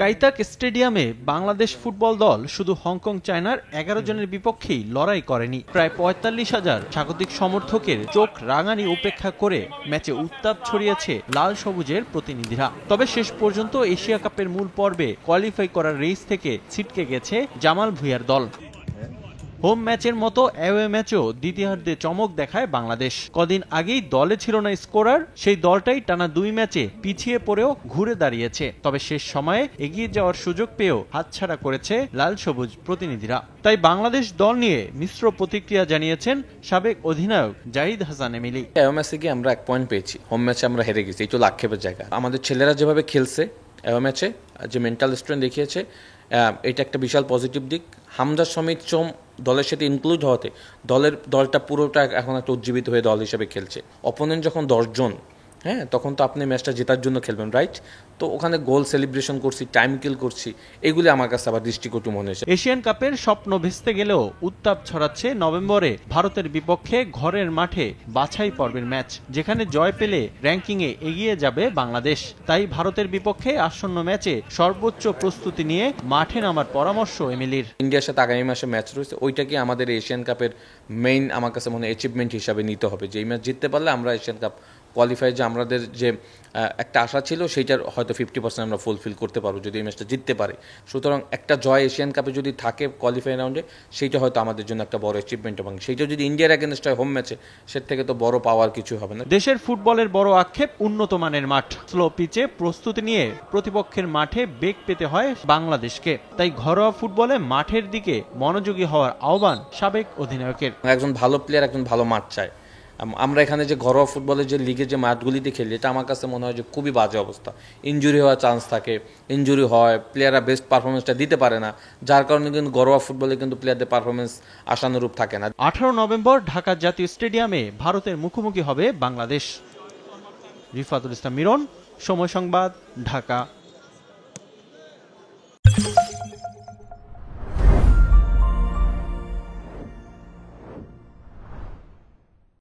কাইতাক স্টেডিয়ামে বাংলাদেশ ফুটবল দল শুধু হংকং চায়নার 11 জনের বিপক্ষেই লড়াই করেনি। প্রায় ৪৫,০০০ স্বাগতিক সমর্থকের চোখ রাঙানি উপেক্ষা করে ম্যাচে উত্তাপ ছড়িয়েছে লাল সবুজের প্রতিনিধিরা। তবে শেষ পর্যন্ত এশিয়া কাপের মূল পর্বে কোয়ালিফাই করার রেস থেকে ছিটকে গেছে জামাল ভুঁইয়ার দল। হোম ম্যাচের মতো অ্যাওয়ে ম্যাচও দ্বিতীয়ার্ধে চমক দেখায় বাংলাদেশ। কদিন আগেই দলে ছিল না স্কোরার, সেই দলটাই টানা 2 ম্যাচে পিছিয়ে পড়েও ঘুরে দাঁড়িয়েছে। তবে শেষ সময়ে এগিয়ে যাওয়ার সুযোগ পেয়েও হাতছাড়া করেছে লাল সবুজ প্রতিনিধিরা। তাই বাংলাদেশ দল নিয়ে মিশ্র প্রতিক্রিয়া জানিয়েছেন সাবেক অধিনায়ক জাহিদ হাসান এমিলি। অ্যাওয়ে ম্যাচে গিয়ে আমরা 1 পয়েন্ট পেয়েছি, হোম ম্যাচে আমরা হেরে গেছি, এই তো আক্ষেপের জায়গা। আমাদের ছেলেরা যেভাবে খেলছে অ্যাওয়ে ম্যাচে, যে মেন্টাল স্ট্রেংথ দেখিয়েছে, এটা একটা বিশাল পজিটিভ দিক। হামজা সমিত চোম দলের সাথে ইনক্লুড হওয়াতে দলটা পুরোটা এখন একটা উজ্জীবিত হয়ে দল হিসেবে খেলছে। অপোনেন্ট যখন 10 জন, হ্যাঁ, তখন তো আপনি ম্যাচটা জেতার জন্য খেলবেন, রাইট? তো ওখানে গোল সেলিব্রেশন করছি, টাইম কিল করছি, এগুলি আমার কাছে আবার দৃষ্টিকটু মনে হয়েছে। এশিয়ান কাপের স্বপ্ন ভেস্তে গেলেও উত্তাপ ছড়াচ্ছে নভেম্বরে ভারতের বিপক্ষে ঘরের মাঠে বাছাই পর্বের ম্যাচ, যেখানে জয় পেলে র্যাঙ্কিংয়ে এগিয়ে যাবে বাংলাদেশ। তাই ভারতের বিপক্ষে আসন্ন ম্যাচে সর্বোচ্চ প্রস্তুতি নিয়ে মাঠে নামার পরামর্শ এমিলির। ইন্ডিয়ার সাথে আগামী মাসে ম্যাচ রয়েছে, ওইটাকে আমাদের এশিয়ান কাপের মেইন আমার কাছে মনে হয় অ্যাচিভমেন্ট হিসাবে নিতে হবে, যে এই ম্যাচ জিততে পারলে আমরা এশিয়ান কাপ কোয়ালিফাই, যে আমাদের যে একটা আশা ছিল সেইটার হয়তো 50% আমরা ফুলফিল করতে পারবো যদি এই ম্যাচটা জিততে পারি। সুতরাং একটা জয় এশিয়ান কাপে যদি থাকে কোয়ালিফাই রাউন্ডে, সেইটা হয়তো আমাদের জন্য একটা বড় অ্যাচিভমেন্ট, এবং সেইটা যদি ইন্ডিয়ার এগেনস্ট হয় হোম ম্যাচে, সে থেকে তো বড় পাওয়ার কিছু হবে না। দেশের ফুটবলের বড় আক্ষেপ উন্নত মানের মাঠ, স্লো পিচে প্রস্তুতি নিয়ে প্রতিপক্ষের মাঠে বেগ পেতে হয় বাংলাদেশকে। তাই ঘরোয়া ফুটবলে মাঠের দিকে মনোযোগী হওয়ার আহ্বান সাবেক অধিনায়কের। একজন ভালো প্লেয়ার একজন ভালো মাঠ চায়। আমরা এখানে যে ঘরোয়া ফুটবলের যে লিগে যে মাঠগুলিতে খেলি, এটা আমার কাছে মনে হয় যে খুবই বাজে অবস্থা। ইনজুরি হওয়ার চান্স থাকে, ইনজুরি হয়, প্লেয়াররা বেস্ট পারফরমেন্সটা দিতে পারে না, যার কারণে কিন্তু ঘরোয়া ফুটবলে কিন্তু প্লেয়ারদের পারফরমেন্স আশানুরূপ থাকে না। 18 নভেম্বর ঢাকা জাতীয় স্টেডিয়ামে ভারতের মুখোমুখি হবে বাংলাদেশ। রিফাতুল ইসলাম মিরন, সময় সংবাদ, ঢাকা।